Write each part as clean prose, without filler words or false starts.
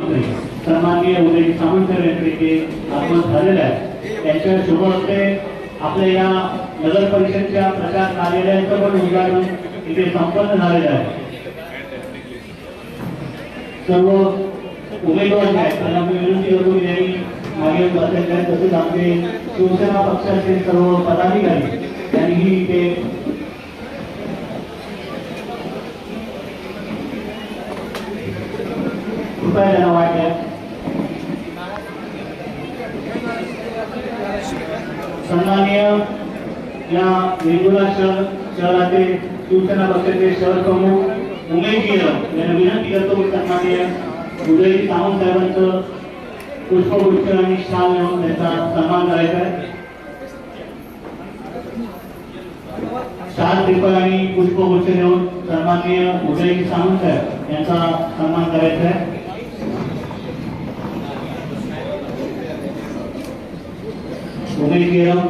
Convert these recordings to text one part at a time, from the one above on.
सन्माननीय उदय सामंत यांचे आगमन झालेले आहे। त्यांच्या शुभ हस्ते आपल्या या नगर परिषदेच्या प्रचार कार्यालयाचं पण उद्घाटन इथे संपन्न झालेलं आहे। सर्व उमेदवार जे आहेत त्यांना मी विनंती करतो की त्यांनी मागे बसायचे आहे। तसेच आपले शिवसेना पक्षाचे सर्व पदाधिकारी त्यांनीही इथे कृपया त्यांना वाटल्या। सन्माननीय या वेंगुर्ला शहराचे शिवसेना पक्षाचे शहर प्रमुख उमेश गिरम यांना विनंती करतो की सन्माननीय उदय सामंत साहेबांचं पुष्पगुच्छ आणि शाल देऊन त्यांचा सन्मान करायचा आहे। शाल श्रीफळ आणि पुष्पगुच्छ देऊन सन्माननीय उदय सामंत साहेब यांचा सन्मान करायचा आहे। उमेश गिरम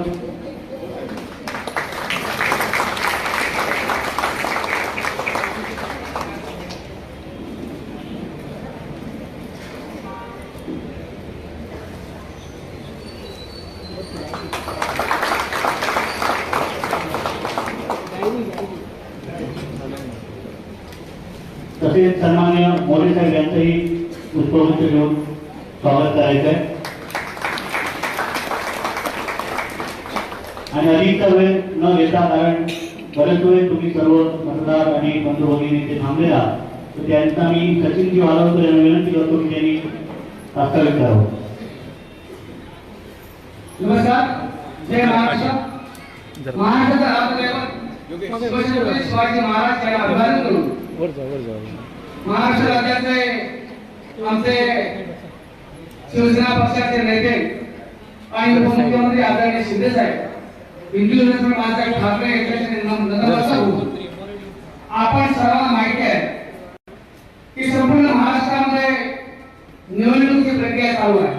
तसेच सन्माननीय मोरे साहेब यांचंही पुष्पगुच्छ घेऊन स्वागत करायचं आहे। आणि अधिकचा वेळ न घेता, कारण बरेच वेळ तुम्ही सर्व मतदार आणि बंधू भगिनी इथे थांबलेला, तर त्यांचा मी सचिनजी वालावकर यांना विनंती करतो की त्यांनी प्रास्ताविक करावं। नमस्कार, जय महाराष्ट्र। महाराष्ट्राचा शिवाजी महाराज यांना अभिवादन करून महाराष्ट्र राज्याचे आमचे शिवसेना पक्षाचे नेते आणि उपमुख्यमंत्री आदरणीय शिंदे साहेब, हिंदू बाळासाहेब ठाकरे यांच्याशी आपण सर्वांना माहिती आहे की संपूर्ण महाराष्ट्रामध्ये निवडणुकीची प्रक्रिया चालू आहे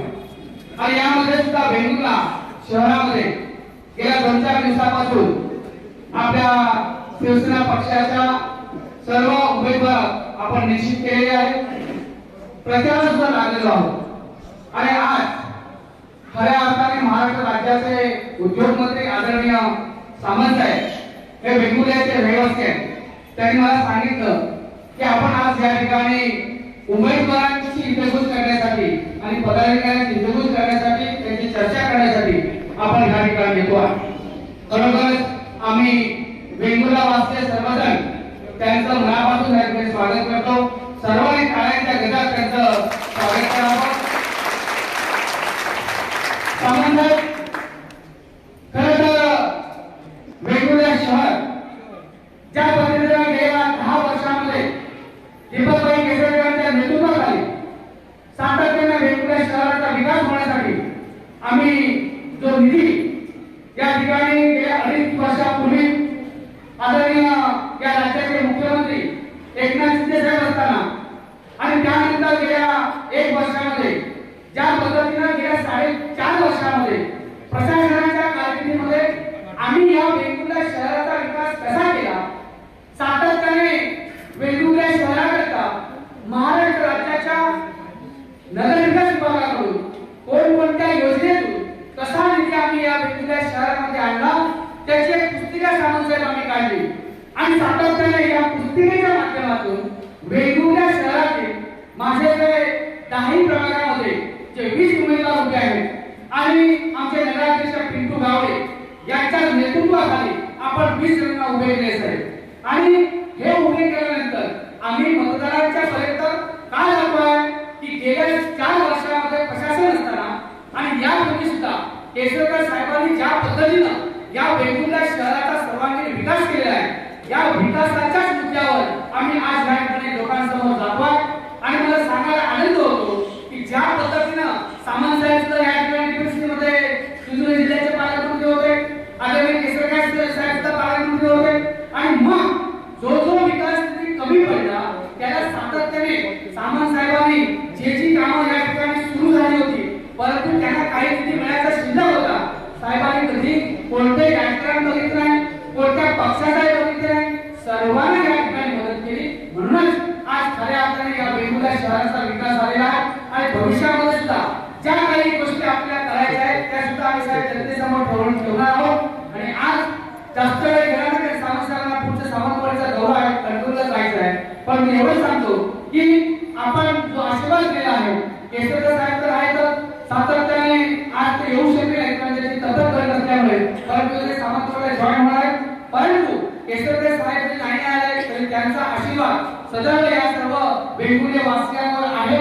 आणि यामध्ये सुद्धा वेंगुर्ला शहरामध्ये गेल्या 2-4 दिवसापासून आपल्या शिवसेना पक्षाच्या सर्व उमेदवार आपण निश्चित केलेले आहेत, प्रचारात सुद्धा लागलेलो आहोत। आणि आज खऱ्या अर्थाने महाराष्ट्र राज्याचे उद्योगमंत्री आदरणीय सामंत साहेब हे वेंगुर्ल्याचे रहिवासी आहेत। त्यांनी मला सांगितलं की आपण आज या ठिकाणी उमेदवारांची इंटरव्ह्यू करण्यासाठी आणि पदाधिकाऱ्यांची इंटरव्ह्यू करण्यासाठी, त्यांची चर्चा करण्यासाठी आपण या ठिकाणी येतो आहे। खरोखरच आम्ही वेंगुर्ला वासी सर्वजण त्यांचं मनापासून या ठिकाणी स्वागत करतो। सर्वांनी टाळ्यांच्या गजरात त्यांचं स्वागत करावं। सामंत खरं तर वेंगुर्ला शहर ज्या पद्धतीने गेल्या 10 वर्षांमध्ये दीपकभाई केसरकरांच्या नेतृत्वाखाली सातत्याने वेंगुर्ला शहराचा विकास होण्यासाठी आम्ही जो निधी या ठिकाणी गेल्या 2.5 वर्षापूर्वी आदरणीय या राज्याचे मुख्यमंत्री एकनाथ शिंदे साहेब असताना आणि त्यानंतर गेल्या 1 वर्षामध्ये ज्या पद्धतीने गेल्या 4.5 वर्षामध्ये प्रशासनाच्या कारकिर्दीमध्ये आम्ही या वेंगुर्ला शहराचा विकास कसा केला, सातत्याने वेंगुर्ला शहराकरता महाराष्ट्र राज्याच्या नगर विकास विभागाकडून कोणकोणत्या योजनेतून कसा निधी आम्ही या वेंगुर्ला शहरामध्ये आणला, त्याची एक पुस्तिका सामंत साहेब आम्ही काढली आणि सातत्याने या पुस्तिकेच्या माध्यमातून वेंगुर्ला शहरातील माझे जे 10 प्रभागामध्ये जे 20 उमेदवार उभे आहेत आणि आमचे नगराध्यक्ष पिंटू गावडे यांच्या नेतृत्वाखाली आपण 20 जणांना उभे केले साहेब। आणि हे उभे केल्यानंतर आम्ही मतदारांच्या पर्यंत काय दाखवलं की गेल्या 4 वर्षामध्ये प्रशासन असताना आणि यापूर्वी सुद्धा केसरकर साहेबांनी ज्या पद्धतीनं या वेंगुर्ला शहराचा सर्वांगीण विकास केलेला आहे, या विकासाच्याच मुद्द्यावर आम्ही आज या ठिकाणी लोकांसमोर जातोय। आणि मला सांगायला आनंद होतो की ज्या पद्धतीनं सामंत साहेब सुद्धा या ठिकाणी परिस्थितीमध्ये सिंधुदुर्ग जिल्ह्याचे पालकमंत्री होते, आदरणीय केसरकर साहेब सुद्धा पालकमंत्री होते आणि मग जो विकास कमी पडला त्याला सातत्याने सामंत साहेबांनी जी कामं या ठिकाणी सुरू झाली होती, परंतु त्यांना काही निधी मिळायचा शिल्लक होता, साहेबांनी कधी कोणत्याही राजकारण बघितलं नाही, कोणत्या पक्षाचाही बघितलं नाही, सर्वांना या ठिकाणी मदत केली। म्हणूनच आज खऱ्या अर्थाने या वेंगुर्ला शहराचा विकास झालेला आहे। पण मी एवढं सांगतो की आपण जो आशीर्वाद दिला आहे केसरकर साहेब तर आहेत सातत्याने आज ते येऊ शकले नाहीत कारण त्याची तब्येत बरी नसल्यामुळे, परंतु ते सामंतवाडीला जॉईन होणार आहेत. परंतु केसरकर साहेब जरी नाही आले तरी त्यांचा आशीर्वाद सदैव या सर्व वेंगुर्ले वासियांवर आहे.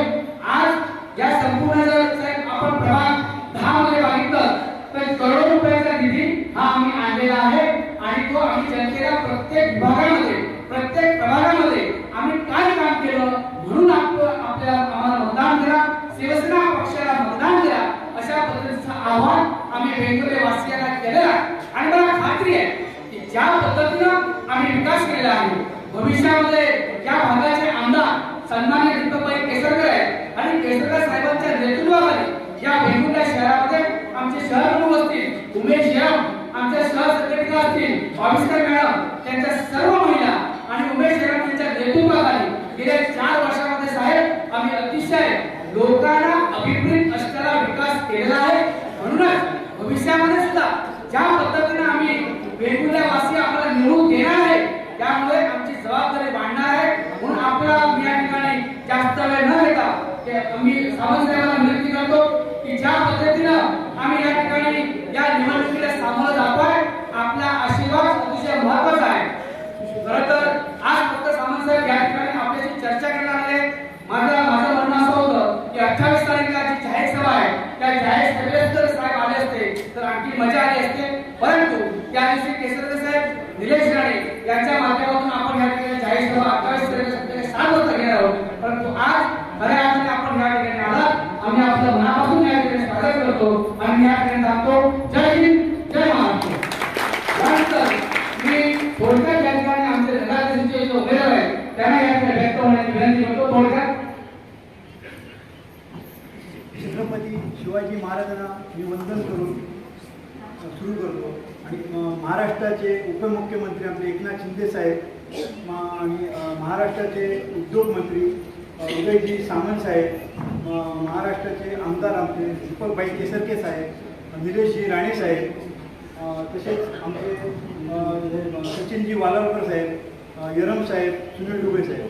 आज या संपूर्ण जर साहेब आपण प्रभाग 10 मध्ये बघितलं तर करोडो रुपयाचा निधी हा आम्ही आणलेला आहे आणि तो आम्ही जनतेला प्रत्येक विभागामध्ये प्रत्येक प्रभागामध्ये आम्ही काय काम केलं म्हणून आपल्याला आम्हाला मतदान करा, शिवसेना पक्षाला मतदान करा अशा पद्धतीचं आव्हान आम्ही वेंगुर्ले वासियांना केलेलं आहे. आणि मला खात्री आहे की ज्या पद्धतीनं आम्ही विकास केलेला आहे भविष्यामध्ये या भागाचे आमदार सन्माननीय दीपकभाई केसरकर आहेत आणि केसरकर साहेबांच्या नेतृत्वाखाली या वेंगुर्ला शहरामध्ये आमचे शहर प्रमुख असतील उमेश यम, आमचे शहर सेक्रेटरी असतील ऑफिसर मॅडम, त्यांच्या सर्व महिला आणि उमेश यम यांच्या नेतृत्वाखाली गेल्या 4 वर्षामध्ये साहेब आम्ही अतिशय लोकांना अभिप्रेत असणारा विकास केलेला आहे. म्हणूनच भविष्यामध्ये सुद्धा ज्या पद्धतीने आम्ही वेंगुर्ला वासी आम्हाला निवडून देणार आहे त्यामुळे आमची जबाबदारी वाढणार आहे. म्हणून आपल्याला मी या ठिकाणी जास्त वेळ न घेता आम्ही सावंत साहेबांना विनंती करतो की ज्या पद्धतीनं आम्ही या ठिकाणी या निवडणुकीला सामोरं जातोय आपला आशीर्वाद अतिशय महत्त्वाचा आहे. खरं तर आज फक्त सावंत साहेब या ठिकाणी आपल्याशी चर्चा करणार आहे. माझं म्हणणं असं होतं की 28 तारखेला जी जाहीर सभा आहे त्या जाहीर सभेला जर साहेब आले असते तर आणखी मजा आली असते. परंतु त्या दिवशी केसरकर साहेब निलेश राणे यांच्या माध्यमातून आपण या ठिकाणी जाहीर सभा 28 तारखेला 7 वाजता घेणार आहोत. परंतु आज खऱ्या अर्थाने आपण या ठिकाणी आलात आम्ही आपलं मनापासून या ठिकाणी स्वागत करतो आणि या ठिकाणी सांगतो जय हिंद जय महाराष्ट्र. त्यानंतर मी थोडक्यात या ठिकाणी आमचे नगराध्यक्षांचे जे उमेदवार आहेत त्यांना या ठिकाणी व्यक्त होण्याची विनंती करतो. थोडक्यात छत्रपती शिवाजी महाराजांना मी वंदन करून सुरू करतो आणि महाराष्ट्राचे उपमुख्यमंत्री आपले एकनाथ शिंदे साहेब आणि महाराष्ट्राचे उद्योगमंत्री उदयजी सामंत साहेब, महाराष्ट्राचे आमदार आमचे दीपकभाई केसरके साहेब, निलेशजी राणे साहेब, तसेच आमचे सचिनजी वालावकर साहेब, यरम साहेब, सुनील डुबे साहेब.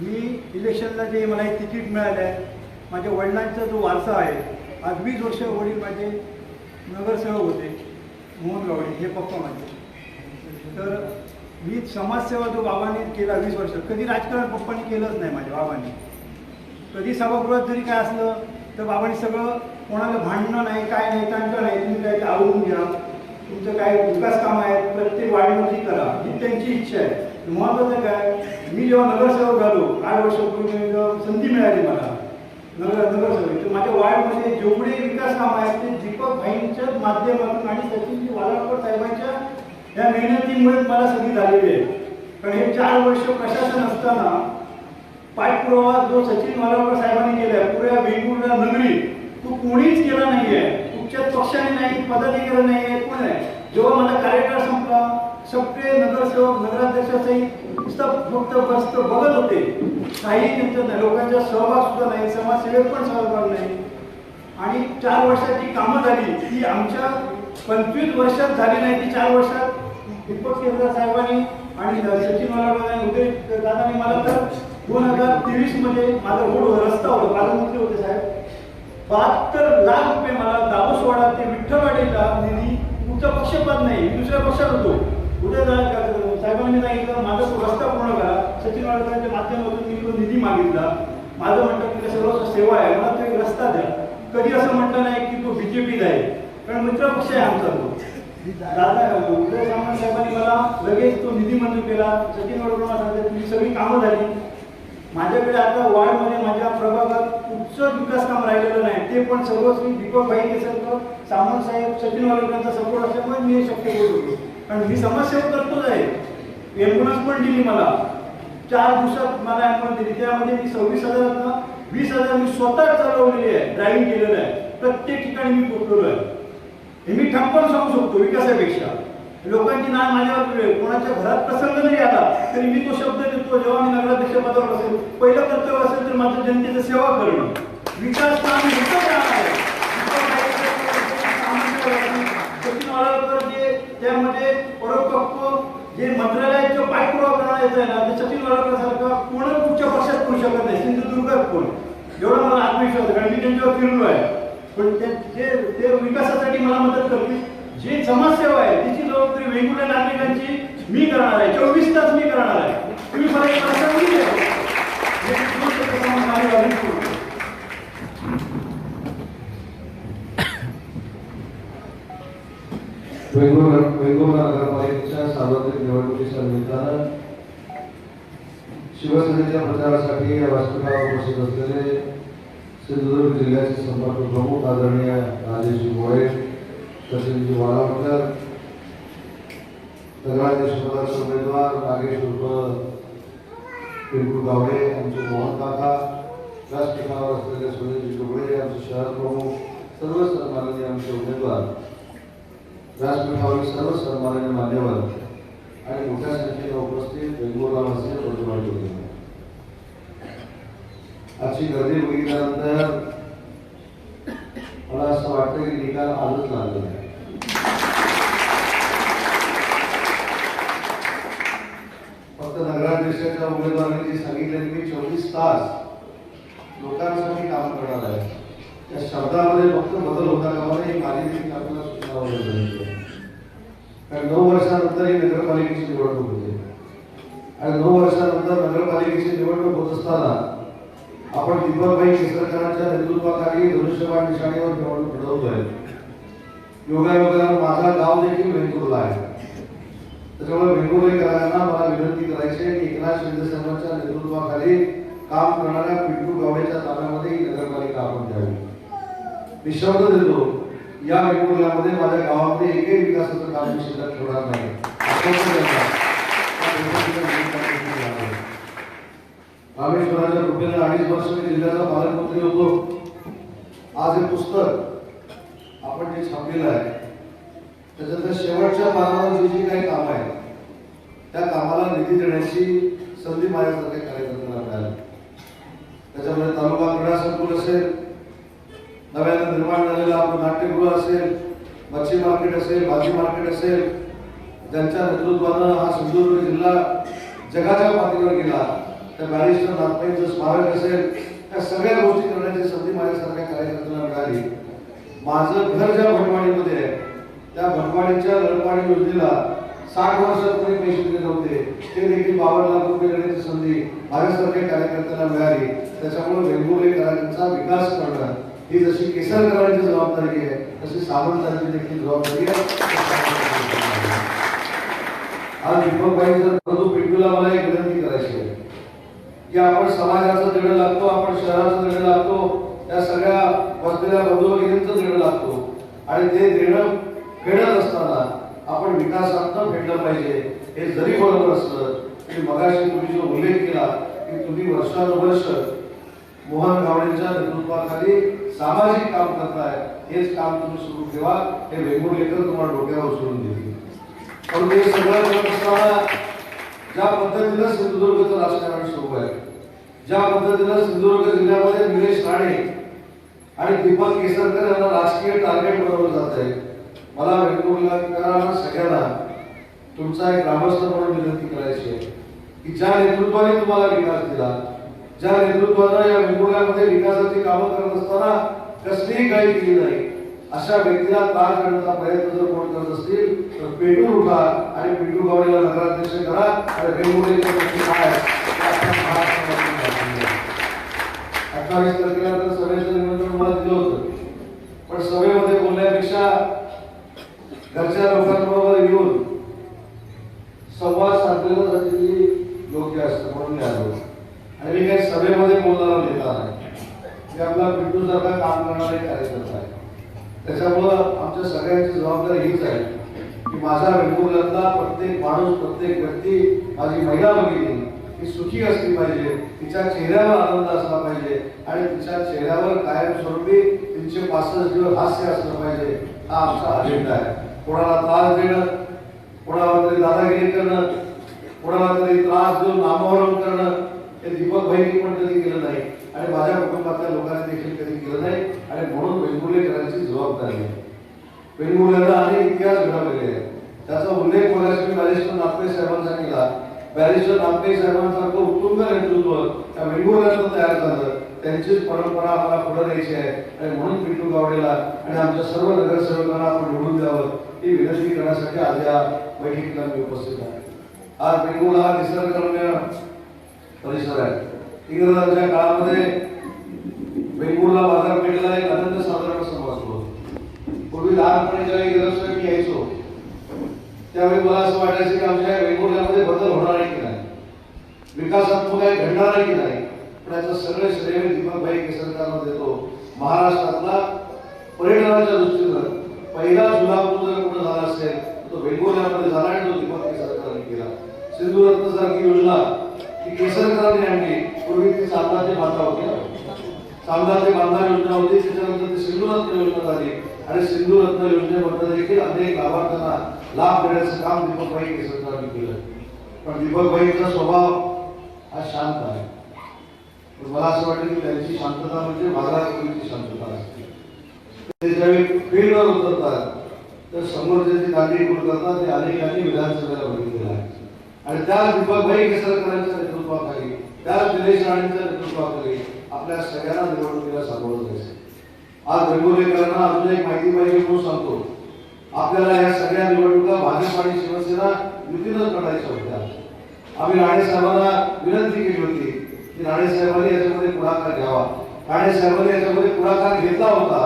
मी इलेक्शनला जे मला एक तिकीट मिळालं आहे माझ्या वडिलांचा जो वारसा आहे. आज 20 वर्ष वडील माझे नगरसेवक होते मोहन गावडे हे पप्पा माझे. तर मी समाजसेवा जो बाबांनी केला 20 वर्ष कधी राजकारण पप्पांनी केलंच नाही. माझ्या बाबांनी कधी सभागृहात जरी काय असलं तर बाबांनी सगळं कोणाला भांडणं नाही काय नाही तंट नाही, तुम्ही काय आवडून घ्या, तुमचं काय विकास काम आहे प्रत्येक वाढीमध्ये करा ही त्यांची इच्छा आहे. महत्त्वाचं काय मी जेव्हा नगरसेवक झालो 8 वर्षापूर्वी जेव्हा संधी मिळाली मला नगरसेवक तर माझ्या वार्डमध्ये जेवढे विकास काम आहेत ते दीपकभाईंच्याच माध्यमातून आणि सचिनजी वालावकर साहेबांच्या या मेहनतीमुळे मला सगळी झालेली आहे. कारण हे 4 वर्ष प्रशासन असताना पाठपुरावा जो सचिन वालावकर साहेबांनी केला पुऱ्या वेंगुर्ला नगरी तो कोणीच केला नाही आहे. कुठच्याच पक्षाने नाही, पदाधिकारी नाही आहे, कोण आहे. जेव्हा माझा कार्यकाळ संपला सगळे नगरसेवक नगराध्यक्षाचाही फक्त बसत बघत होते, काही त्यांचं नाही, लोकांचा सहभाग सुद्धा नाही, समाजसेवेत पण सहभाग नाही. आणि 4 वर्षाची कामं झाली ती आमच्या 25 वर्षात झाली नाही, ती 4 वर्षात दीपक केसरकर साहेबांनी आणि सचिन वालावकर आणि उदय दादांनी मला तर 2023 मध्ये माझा रोड रस्ता होता, पालकमंत्री होते साहेब, 72 लाख रुपये मला दाबोसवाडा ते विठ्ठलवाडीला निधी. तुमचा पक्षपात नाही, दुसऱ्या पक्षात होतो. उदय साहेबांनी सांगितलं माझा तो रस्ता पूर्ण करा. सचिन वालावकरांच्या माध्यमातून मी तो निधी मागितला. माझं म्हणतं की सर्व सेवा आहे मला तो एक रस्ता द्या. कधी असं म्हटलं नाही की तो बीजेपीत आहे, कारण मित्रपक्ष आहे आमचा तो. दादा उदय सामंत साहेबांनी मला लगेच तो निधी मंजूर केला. सचिन वालावकर सांगतात तुमची सगळी कामं झाली. माझ्याकडे आता वार्डमध्ये माझ्या प्रभागात कुठचं विकास काम राहिलेलं नाही, ते पण सर्व श्री दीपकभाई केसरकर सामंत साहेब सचिन वालावकरांचा सपोर्ट असल्यामुळे मी हे शक्य करू शकतो. कारण मी समाजसेवा करतोच आहे. ॲम्ब्युलन्स पण दिली मला 4 दिवसात मला ॲम्ब्युलन्स दिली. त्यामध्ये मी 26,000 20,000 मी स्वतः चालवलेली आहे, ड्रायव्हिंग केलेलं आहे. प्रत्येक ठिकाणी मी पोचलेलो आहे. हे मी ठामपणे सांगू शकतो. विकासापेक्षा लोकांची नाळ माझ्यावर वेळ कोणाच्या घरात प्रसंग जरी आला तरी मी तो शब्द देतो जेव्हा मी नगराध्यक्ष पदावर असेल पहिलं कर्तव्य असेल तर माझं जनतेचं सेवा करणं. विकास काम सचिन वालावकर जे त्यामध्ये परिपक्व जे मंत्रालयाचं पाठपुरावा करण्यात येत आहे ना ते सचिन वाडकरसारखं कोण कुठच्या पक्षात करू शकत नाही. सिंधुदुर्गात कोण एवढा मला आत्मविश्वास आहे, कारण मी त्यांच्यावर फिरलो आहे. पण ते विकासासाठी मला मदत करतील. जी समाजसेवा आहे तिची जबाबदारी वेगवेगळ्या नागरिकांची मी करणार आहे. 24 तास मी करणार आहे. तुम्ही मला एक प्रश्न विचारा. वेंगुर्ला नगरपालिकेच्या सार्वत्रिक निवडणुकीच्या निमित्तानं शिवसेनेच्या प्रचारासाठी या व्यासपीठावर उपस्थित असलेले सिंधुदुर्ग जिल्ह्याचे संपर्क प्रमुख आदरणीय राजेशजी गोळे, सचिनजी वालावकर, नगराध्यक्षपदाचे उमेदवार नागेश उर्फ पिंटू गावडे, आमचे मोहन काका, व्यासपीठावर असलेले सुनीलजी डोबळे, आमचे शहर प्रमुख, सर्व सन्माननीय आमचे उमेदवार, व्यासपीठावरील सर्व सन्माननीय मान्यवर आणि मोठ्या संख्येने उपस्थित वेंगुर्लावासी प्रतिभागी होते. आजची गर्दी बघितल्यानंतर मला असं वाटतं की निकाल आजच लागला आहे. फक्त नगराध्यक्षाच्या उमेदवारांनी जे सांगितले की 24 तास लोकांसाठी काम करणार आहे, त्या शब्दामध्ये फक्त बदल होता कामा नये. माझी देखील आपल्याला सूचना वगैरे, कारण 9 वर्षानंतर ही नगरपालिकेची निवडणूक होते आणि 9 वर्षानंतर नगरपालिकेची निवडणूक होत असताना आपण दीपकभाई केसरकरांच्या नेतृत्वाखाली धनुष्यबाण निशाणीवर निवडणूक लढवतोय. योगायोगानं माझा गाव देखील वेंगुर्ला आहे. त्याच्यामुळे वेंगुर्लेकरांना मला विनंती करायची आहे की एकनाथ शिंदे साहेबांच्या नेतृत्वाखाली काम करणाऱ्या पिंटू गावडेच्या ताब्यामध्ये ही नगरपालिका आपण द्यावी. मी शब्द देतो, या वेंगुर्ल्यामध्ये माझ्या गावामध्ये एकही विकासाचं काम शिल्लक ठेवणार नाही. रामेश्वराच्या कृपेने 2.5 वर्ष मी जिल्ह्याचा पालकमंत्री होतो. आज हे पुस्तक आपण जे छापलेलं आहे त्याच्यातल्या शेवटच्या पानावर जी जी काही कामं आहेत त्या कामाला निधी देण्याची संधी माझ्यासारख्या कार्यकर्त्यांना मिळाली. त्याच्यामध्ये तालुका क्रीडा संकुल असेल, नव्यानं निर्माण झालेलं आपलं नाट्यगृह असेल, मच्छी मार्केट असेल, भाजी मार्केट असेल, ज्यांच्या नेतृत्वानं हा सिंधुदुर्ग जिल्हा जगाच्या पातळीवर गेला, त्या बॅरिस्टर नाथपाईंचं स्मारक असेल, त्या सगळ्या गोष्टी करण्याची संधी माझ्यासारख्या कार्यकर्त्यांना मिळाली. माझं घर ज्या भटवाडीमध्ये आहे त्या भटवाडीच्या लढपाडी योजनेला 60 वर्षात कोणी पैसे दिले नव्हते, ते देखील 52 लाख रुपये देण्याची संधी माझ्यासारख्या कार्यकर्त्यांना मिळाली. त्याच्यामुळे वेंगुर्लेकरांचा विकास करणं ही जशी केसरकरांची जबाबदारी आहे तशी सावंतांची देखील जबाबदारी आहे. आज दीपकभाई जर पिंटूला मला एक विनंती करायची आहे की आपण समाजाचं देणं लागतो, आपण शहराचं देणं लागतो, त्या सगळ्या बसलेल्या बंधू भगिनींचं देणं लागतो आणि ते देणं फेडत असताना आपण विकासात फेडलं पाहिजे. हे जरी बरोबर असलं तरी मगाशी तुम्ही जो उल्लेख केला की तुम्ही वर्षानुवर्ष मोहन गावडेंच्या नेतृत्वाखाली सामाजिक काम करताय, हेच काम तुम्ही सुरू ठेवा. हे वेंगुर्लेकर तुम्हाला डोक्यावर सोडून देतील. पण ते सगळं करत असताना ज्या पद्धतीनं सिंधुदुर्गचं राजकारण सुरू आहे, ज्या पद्धतीनं सिंधुदुर्ग जिल्ह्यामध्ये निलेश राणे आणि दीपक केसरकर यांना राजकीय टार्गेट बनवलं जात आहे, मला वेंगुर्लेकरांना सगळ्यांना तुमचा एक ग्रामस्थ म्हणून विनंती करायची आहे की ज्या नेतृत्वाने तुम्हाला विकास दिला, ज्या नेतृत्वानं या वेंगुर्ल्यामध्ये विकासाची कामं करत असताना कसलीही काही केली नाही, अशा व्यक्तीला त्रास देण्याचा प्रयत्न जर कोण करत असतील तर पेटून उठा आणि पिंटू गावडेला नगराध्यक्ष करा. आणि वेंगुर्लेकर काय 28 तारखेला तर सभेचं निमंत्रण मला दिलं होतं, पण सभेमध्ये बोलण्यापेक्षा घरच्या लोकांबरोबर येऊन संवाद साधलेलं अतिशय योग्य असतं म्हणून मी आलो. आणि मी काही सभेमध्ये बोलणारा नेता नाही, मी आपला पिंटू सारखा काम करणारा एक कार्यकर्ता आहे. त्याच्यामुळं आमच्या सगळ्यांची जबाबदारी हीच आहे की माझा वेंगुर्ल्यातला प्रत्येक माणूस, प्रत्येक व्यक्ती, माझी महिला भगिनी ही सुखी असली पाहिजे, तिच्या चेहऱ्यावर आनंद असला पाहिजे आणि तिच्या चेहऱ्यावर कायमस्वरूपी 365 दिवस हास्य असलं पाहिजे. हा आमचा अजेंडा आहे. कोणाला त्रास देणं, कोणाला तरी दादागिरी करणं, कोणाला तरी त्रास देऊन नामोहरम करणं हे दीपकभाईंनी पण कधी केलं नाही आणि माझ्या कुटुंबातल्या लोकांनी देखील कधी केलं नाही. आणि म्हणून वेंगुर्लेकरांची जबाबदारी आहे. वेंगुर्ल्याला अनेक इतिहास घडवलेले आहेत, त्याचा उल्लेख मगाशी मी राजेश नाथपाई साहेबांनी सांगितला बॅरिस्टर नामके साहेबांसारखं उत्तुंग नेतृत्व त्या वेंगुर्ल्यातून तयार झालं. त्यांचीच परंपरा आम्हाला पुढे न्यायची आहे आणि म्हणून पिंटू गावडेला आणि आमच्या सर्व नगरसेवकांना आपण निवडून द्यावं ही विनंती करण्यासाठी आज या बैठकीला मी उपस्थित आहे. आज वेंगुर्ला हा निसर्गरम्य परिसर आहे. इंग्रजांच्या काळामध्ये वेंगुर्ला बाजारपेठेला एक अनंत साधारण समाज होतो. पूर्वी लहानपणी ज्यावेळी इंग्रजांकडे मी यायचो त्यावेळी मला असं वाटायचं की आमच्या वेंगुर्ल्यामध्ये बदल होणार आहे की नाही, विकासात्मक काही घडणार आहे की नाही. पण याचं सगळे श्रेय दीपकभाई केसरकरांना देतो. महाराष्ट्रातला पर्यटनाच्या दृष्टीनं पहिला जुलाब जर कुठं झाला असेल तो वेंगुर्ल्यामध्ये झाला आणि तो दीपक केसरकरांनी केला. सिंधुरत्न सारखी योजना ही केसरकरांनी आणली. पूर्वी ती चांदणाची बांधा होती, चांदणाची बांधा योजना होती. त्याच्यानंतर ती सिंधुरत्न योजना झाली आणि सिंधुरत्न योजनेमध्ये देखील अनेक लाभार्थ्यांना लाभ देण्याचं काम दीपकभाई केसरकरांनी केलं. पण दीपकभाईचा स्वभाव हा शांत आहे. मला असं वाटतं की त्यांची शांतता म्हणजे बाजाराची शांतता असते. ते ज्यावेळी फील्डवर उतरतात तर समोर जे गांधी गुण करतात ते अनेकांनी विधानसभेला बघितलेलं आहे. आणि त्या दीपकभाई केसरकरांच्या नेतृत्वाखाली, त्या निलेश राणेंच्या नेतृत्वाखाली आपल्या सगळ्यांना निवडणुकीला सामोरं जायचं. आज वेंगुर्लेकरांना अजून एक माहिती पाहिजे म्हणून सांगतो. आपल्याला या सगळ्या निवडणुका भाजप आणि शिवसेना युतीनंच लढायच्या होत्या. आम्ही राणे साहेबांना विनंती केली होती की राणे साहेबांनी याच्यामध्ये पुढाकार घ्यावा. राणे साहेबांनी याच्यामध्ये पुढाकार घेतला होता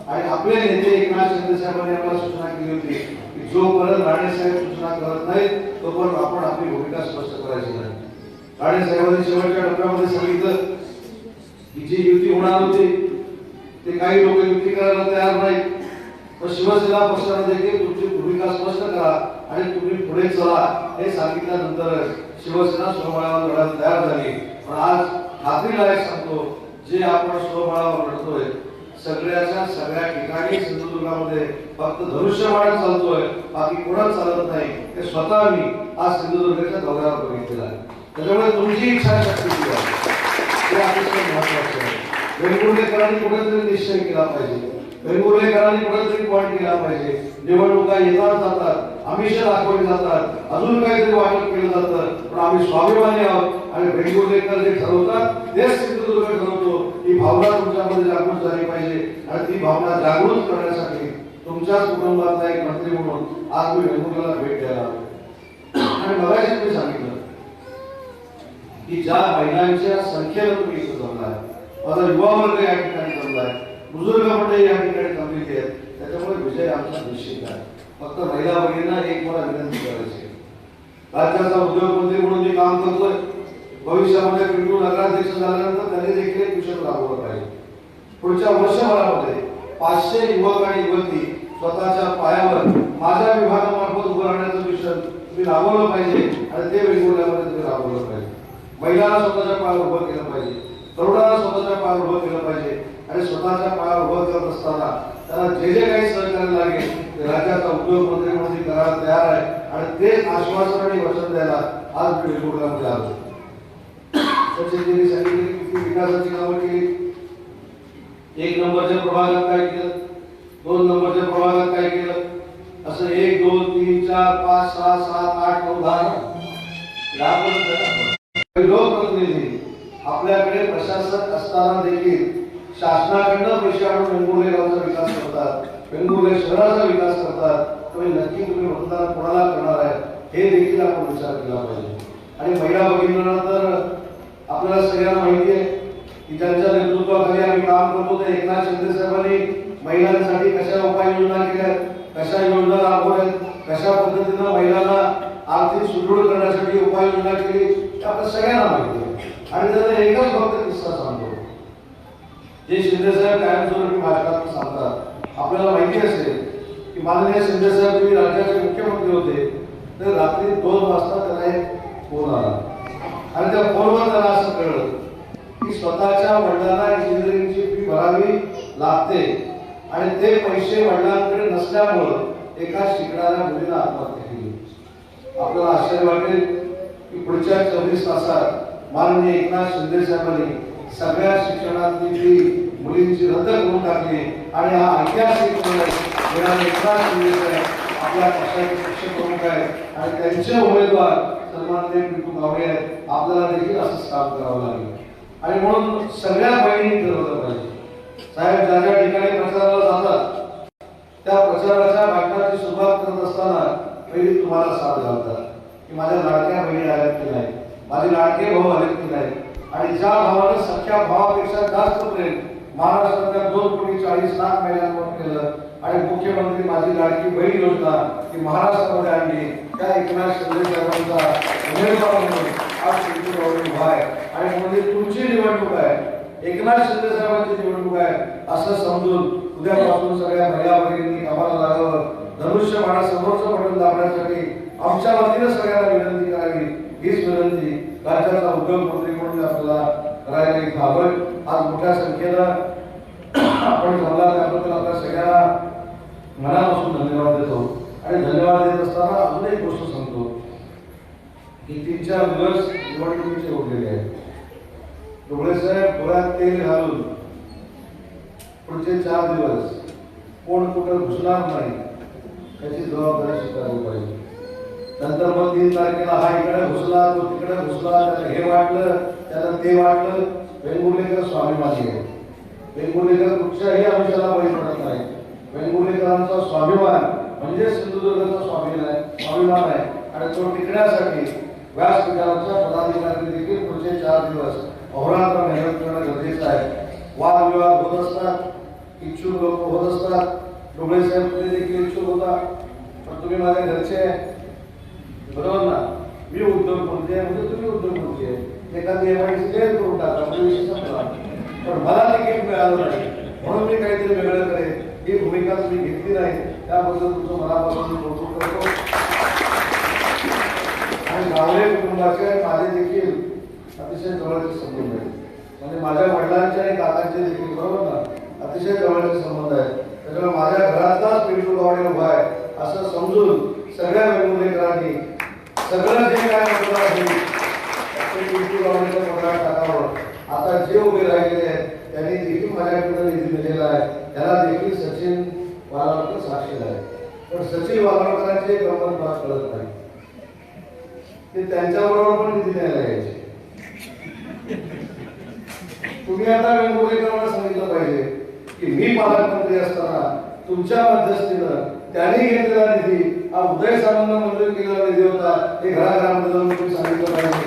आणि आपले नेते एकनाथ शिंदे साहेबांनी आम्हाला सूचना केली होती की जोपर्यंत राणे साहेब सूचना करत नाहीत तोपर्यंत आपण आपली भूमिका स्पष्ट करायची नाही. राणे साहेबांनी शेवटच्या टप्प्यामध्ये सांगितलं की जी युती होणार होती ते काही लोक युती करायला तयार नाहीत, पण शिवसेना पक्षाने देखील तुमची भूमिका स्पष्ट करा आणि तुम्ही पुढे चला हे सांगितल्यानंतर शिवसेना स्वबळावर लढायला तयार झाली. पण आज खात्रीलायक सांगतो, जे आपण स्वबळावर लढतोय सगळ्याच्या सगळ्या ठिकाणी सिंधुदुर्गामध्ये फक्त धनुष्यबाण चालतोय, बाकी कोणाच चालत नाही. हे स्वतः मी आज सिंधुदुर्गाच्या दौऱ्यावर बघितलेलं आहे. त्याच्यामुळे तुमची इच्छाशक्ती हे अतिशय महत्वाचं आहे. वेंगुर्लेकरांनी कुठेतरी निश्चय केला पाहिजे, वेंगुर्लेकरांनी कुठेतरी पॉईंट केला पाहिजे. निवडणुका येतात जातात, आमिष दाखवली जातात, अजून काहीतरी वाटप केलं जातं, पण आम्ही स्वाभिमानी आहोत आणि वेंगुर्लेकर जे ठरवतात तेच सिंधुदुर्ग ठरवतो. ही भावना तुमच्यामध्ये जागृत झाली पाहिजे आणि ती भावना जागृत करण्यासाठी तुमच्याच कुटुंबातला एक मंत्री म्हणून आज मी वेंगुर्ल्याला भेट द्यायला आलो. आणि मगाशी मी सांगितलं की ज्या महिलांच्या संख्येनं तुम्ही इथं जमलाय, माझा युवा वर्ग या ठिकाणी जमलाय, बुजुर्ग मंडळी या ठिकाणी जमलेली आहेत, त्याच्यामुळे विजय आमचा निश्चित आहे. फक्त महिला भगिनींना एक मला विनंती करायची, राज्याचा उद्योगमंत्री म्हणून जे काम करतोय भविष्यामध्ये पिंटू नगराध्यक्ष झाल्यानंतर त्यांनी देखील एक मिशन राबवलं पाहिजे. पुढच्या वर्षभरामध्ये 500 युवक आणि युवती स्वतःच्या पायावर माझ्या विभागामार्फत उभं राहण्याचं मिशन तुम्ही राबवलं पाहिजे आणि ते वेंगुर्ल्यामध्ये तुम्ही राबवलं पाहिजे. महिलांना स्वतःच्या पायावर उभं केलं पाहिजे, तरुणांना स्वतःच्या पायावर उभं केलं पाहिजे आणि स्वतःच्या पायावर उभं करत असताना त्यांना जे जे काही सहकार्य लागेल ते राज्याचा उद्योगमंत्री म्हणून करायला तयार आहे आणि तेच आश्वासन आणि वचन द्यायला आज मी वेंगुर्ल्यामध्ये आलो. सचिनजींनी सांगितले की विकासाची कामं केली. 1 नंबरच्या प्रभागात काय केलं, 2 नंबरच्या प्रभागात काय केलं, असं 1 2 3 4 5 6 7 8 9 10 लोकप्रतिनिधी आपल्याकडे प्रशासक असताना देखील शासनाकडनं पैसे आणून वेंगुर्ले गावचा विकास करतात, वेंगुर्ले शहराचा विकास करतात. तुम्ही नक्की तुम्ही मतदान कोणाला करणार आहे हे देखील आपण विचार केला पाहिजे. आणि महिला भगिनींना तर आपल्याला सगळ्यांना माहिती आहे की ज्यांच्या नेतृत्वाखाली आम्ही काम करतो ते एकनाथ शिंदे साहेबांनी महिलांसाठी कशा उपाययोजना केल्या, कशा योजना राबवल्या, कशा पद्धतीनं महिलांना आर्थिक सुदृढ करण्यासाठी उपाययोजना केली ते आपल्या सगळ्यांना माहिती आहे. आणि त्याचा एकच फक्त किस्सा सांगतो, जे शिंदे साहेब कायमस्वरूपी भाषणात सांगतात. आपल्याला माहिती असेल की माननीय शिंदे साहेब तुम्ही राज्याचे मुख्यमंत्री होते तर रात्री 2 वाजता त्याला एक फोन आला आणि त्या फोनवर त्याला असं कळलं की स्वतःच्या वडिलांना इंजिनिअरिंगची फी भरावी लागते आणि ते पैसे वडिलांकडे नसल्यामुळं एका शिकणाऱ्या मुलीला आत्महत्या केली. आपल्याला आश्चर्य वाटेल की पुढच्या 24 तासात माननीय एकनाथ शिंदे साहेबांनी सगळ्या शिक्षणातली फी मुलींची रद्द करून टाकली आणि हा ऐतिहासिक निर्णय एकनाथ शिंदे साहेब आपल्या पक्षाचे पक्ष प्रमुख आहेत आणि त्यांचे उमेदवार सन्माननीय पिंटू गावडे आहेत, आपल्याला देखील असंच काम करावं लागेल. आणि म्हणून सगळ्या बहिणींनी ठरवलं पाहिजे. साहेब ज्या ज्या ठिकाणी प्रचाराला जातात त्या प्रचाराच्या भाषणाची सुरुवात करत असताना पहिली तुम्हाला साथ घालतात की माझ्या लाडक्या बहिणी आल्यात की नाही, माझे लाडके भाऊ आलेत की नाही. आणि ज्या भावाने सख्या भावापेक्षा जास्त प्रेम महाराष्ट्रातल्या 2,40,00,000 महिलांवर केलं आणि मुख्यमंत्री माझी लाडकी बहीण योजना ही महाराष्ट्रामध्ये आणली, त्या एकनाथ शिंदे साहेबांचा उमेदवार म्हणून आज पिंटू गावडे उभा आहे. आणि म्हणजे तुमची निवडणूक आहे, एकनाथ शिंदे साहेबांची निवडणूक आहे असं समजून उद्यापासून सगळ्या महिला भगिनींनी कामाला लागावं. धनुष्यबाणासमोरचं बटन दाबण्यासाठी आमच्या वतीनं सगळ्यांना विनंती करावी, हीच विनंती राज्याचा उद्योगमंत्री म्हणून आपल्याला करायला इथं हवं. आज मोठ्या संख्येनं आपण जमला त्याबद्दल आपल्या सगळ्यांना मनापासून धन्यवाद देतो. आणि धन्यवाद देत असताना अजून एक गोष्ट सांगतो की 3-4 दिवस निवडणुकीचे उरलेले आहेत. डोळे साहेब डोळ्यात तेल घालून पुढचे 4 दिवस कोण कुठं घुसणार नाही याची जबाबदारी स्वीकारली पाहिजे. नंतर मग 3 तारखेला हा इकडे घुसला, तो तिकडे घुसला, त्याला हे वाटलं, त्याला ते वाटलं. वेंगुर्लेकर स्वाभिमानी आहे. वेंगुर्लेकर कुठच्याही अंशाला बळी पडत नाही. वेंगुर्लेकरांचा स्वाभिमान म्हणजे सिंधुदुर्गाचा स्वाभिमान आहे. आणि तो टिकण्यासाठी व्यासपीठावरच्या पदाधिकारी देखील पुढचे 4 दिवस अहोरात्र मेहनत करणं गरजेचं आहे. वादविवाद होत असतात, इच्छुक लोक होत असतात. डोळे साहेब देखील इच्छुक होता, पण तुम्ही माझ्या घरचे आहे बरोबर ना. मी उद्योगमंत्री आहे म्हणजे तुम्ही उद्योगमंत्री आहे. एखादी एमआयडीसी क्लिअर करून टाका, पण मला तिकीट मिळालं नाही म्हणून मी काहीतरी वेगळं करेन ही भूमिका तुम्ही घेतली नाही. त्याबद्दल तुमचं मनापासून कौतुक करतो. आणि गावडे कुटुंबाचे माझे देखील अतिशय जवळचे संबंध आहेत. म्हणजे माझ्या वडिलांचे आणि काकांचे देखील बरोबर ना अतिशय जवळचे संबंध आहेत. त्याच्यामुळे माझ्या घरातलाच पिंटू गावडे उभा आहे असं समजून सगळ्या वेंगुर्लेकरांनी सगळं जे काय मतदार असेल ते पिंटू गावडेचं मतदार टाकावं. आता जे उभे राहिलेले आहेत त्यांनी देखील माझ्याकडे निधी दिलेला आहे. त्याला देखील सचिन वालावकर साक्षीदार आहे. पण सचिन वालावकरांची एक गंमत मला कळत नाही, ते त्यांच्याबरोबर पण निधी द्यायला यायचे. तुम्ही आता वेंगुर्लेकरांना सांगितलं पाहिजे की मी पालकमंत्री असताना तुमच्या मध्यस्थीनं त्यांनी घेतलेला निधी हा उदय सामंतांना मंजूर केलेला निधी होता. हे घराघरामध्ये जाऊन तुम्ही सांगितलं पाहिजे.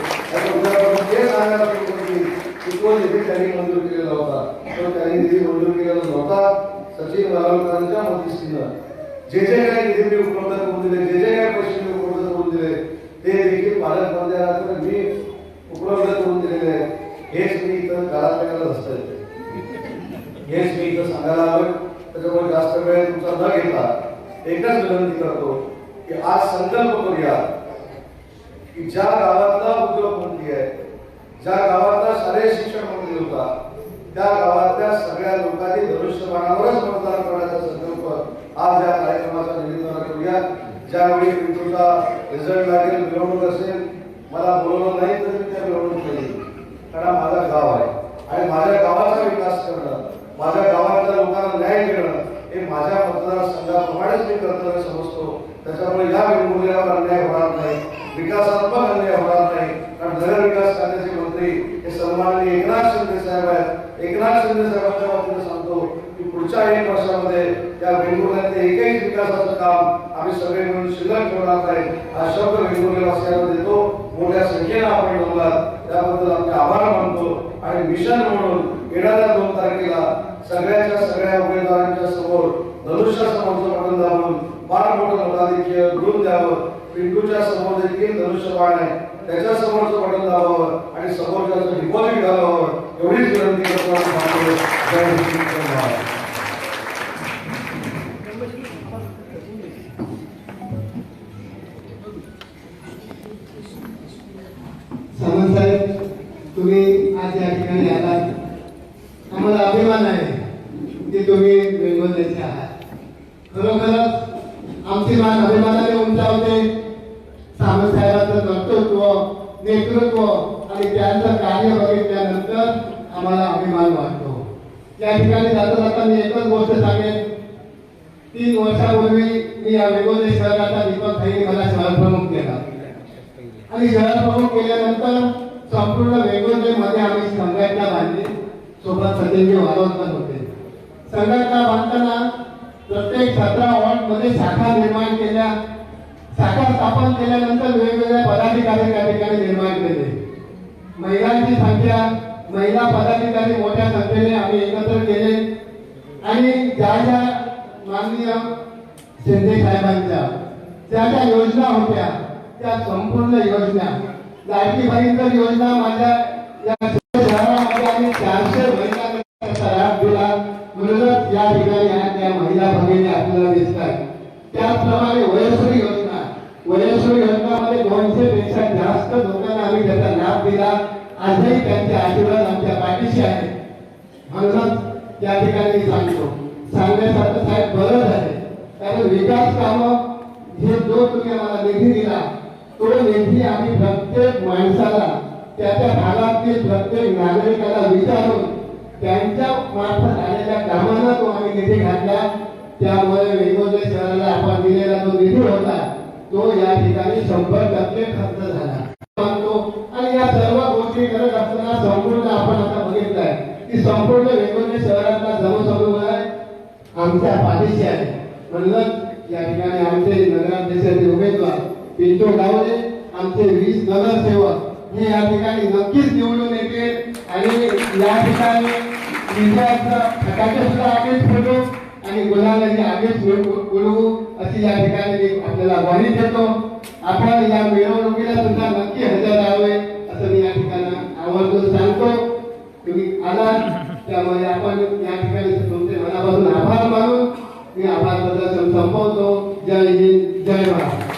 ते सांगायला पाहिजे की तो निधी त्यांनी मंजूर केलेला होता, तर त्यांनी निधी मंजूर केलेला नव्हता. सचिन वालावकरांच्या मध्यस्थीनं जे जे काही निधी मी उपलब्ध करून दिले, जे जे काही पैसे मी उपलब्ध करून दिले ते देखील पालकमंत्र्यांना मी उपलब्ध करून दिलेले आहे. हेच मी इथं घरातल्याला असतं, हेच मी इथं सांगायला आलोय. त्याच्यामुळे जास्त वेळ तुमचा न घेता एकच विनंती करतो की आज संकल्प करूया की ज्या गावातला उद्योगमंत्री आहे, ज्या गावातला शालेय शिक्षण मंत्री होता, त्या गावातल्या सगळ्या लोकांनी धनुष्यबाणावरच मतदान करण्याचा संकल्प आज या कार्यक्रमाच्या निमित्तानं करूया. ज्यावेळी पिंटूचा रिझल्ट लागेल, मिरवणूक असेल, मला बोलवलं नाही तर मी त्या मिरवणूक केली. कारण माझा गाव आहे आणि माझ्या गावाचा विकास करणं, माझ्या गावातल्या लोकांना न्याय देणं हे माझ्या मतदारसंघाप्रमाणेच मी कर्तव्य समजतो. त्याच्यामुळे या वेंगुर्ल्यावर अन्याय होणार नाही, विकासात्मक अन्याय होणार नाही. कारण नगरविकास खात्याचे मंत्री हे सन्माननीय एकनाथ शिंदे साहेब आहेत. एकनाथ शिंदे साहेबांच्या बाबतीत सांगतो की पुढच्या 1 वर्षामध्ये या वेंगुर्ल्यातले एकही विकासाचं काम आम्ही सगळे मिळून शिल्लक ठेवणार नाही हा शब्द वेंगुर्लेवासियांना देतो. मोठ्या संख्येनं आपण जमलात त्याबद्दल आपले आभार मानतो. आणि मिशन म्हणून येणाऱ्या 2 तारखेला सगळ्या उमेदवारांच्या समोर धनुष्यासमोरचं बटन दाबून फार मोठं मताधिक्य मिळवून द्यावं. पिंटूच्या समोर देखील धनुष्यबाण आहे, त्याच्या समोरचं बटन दाबावं आणि समोरच्याचं डिपॉझिट घालावं एवढीच विनंती करतो. सामंत साहेब, तुम्ही आज या ठिकाणी आलात, आम्हाला अभिमान आहे की तुम्ही वेंगुर्ल्याचे आहात. खरोखरच आमची मान अभिमानाने उंचावते. सामंत साहेबांचं कर्तृत्व, नेतृत्व आणि त्यांचं कार्य बघितल्यानंतर आम्हाला अभिमान वाटतो. या ठिकाणी जाता जाता मी एकच गोष्ट सांगेन. 3 वर्षापूर्वी मी या वेंगुर्ले शहराचा दीपक भाईने मला शहर प्रमुख केला. आणि शहर प्रमुख केल्यानंतर संपूर्ण वेंगुर्लेमध्ये आम्ही संघटना बांधली. सोबत सचिनजी वारोद पण होते. संघटना बांधताना प्रत्येक 17 वॉर्डमध्ये शाखा निर्माण केल्या. शाखा स्थापन केल्यानंतर वेगवेगळ्या पदाधिकारी त्या ठिकाणी निर्माण केले. महिलांची संख्या, महिला पदाधिकारी मोठ्या संख्येने आम्ही एकत्र केले आणि ज्या ज्या माननीय शिंदे साहेबांच्या ज्या योजना होत्या त्या संपूर्ण योजना, लाडकी बहीण योजना माझ्या या शहरामध्ये आम्ही 400 महिलांना लाभ दिला. म्हणूनच या ठिकाणी आज त्या महिला भगिनी आपल्याला दिसतात. त्याचप्रमाणे वयस्वी योजनामध्ये 200 पेक्षा जास्त लोकांना आम्ही त्याचा लाभ दिला. आजही त्यांचे आशीर्वाद आमच्या पाठीशी आहे. म्हणूनच या ठिकाणी सांगतो, सांगण्यासारखं साहेब गरज आहे. कारण विकास कामं हे जो तुम्ही आम्हाला निधी दिला तो निधी आम्ही प्रत्येक माणसाला, त्याच्या भागातील प्रत्येक नागरिकाला विचारून त्यांच्या मार्फत आलेल्या कामांना तो आम्ही निधी घातला. त्यामुळे वेगवेगळ्या शहराला आपण दिलेला जो निधी होता तो या ठिकाणी 100% खर्च झाला. आणि या सर्व गोष्टी करत असताना संपूर्ण आपण आता बघितलंय की संपूर्ण वेगवेगळ्या शहरातला जनसमूह आमच्या पाठीशी आहे. म्हणूनच या ठिकाणी आमचे नगराध्यक्षाचे उमेदवार पिंटू गावडे, आमचे 20 नगरसेवक हे या ठिकाणी नक्कीच निवडून येतील आणि या ठिकाणी विजयाचा फटाके सुद्धा आगेच फोडू आणि गुलालाची आगेच उडवू अशी या ठिकाणी आपल्याला ग्वाही देतो. आपण या मिरवणुकीला सुद्धा नक्की हजर राहावे असं मी या ठिकाणी आवर्जून सांगतो. तुम्ही आलात त्यामुळे आपण या ठिकाणी तुमचे मनापासून आभार मानून मी आभार प्रदर्शन संपवतो. जय हिंद, जय महाराष्ट्र.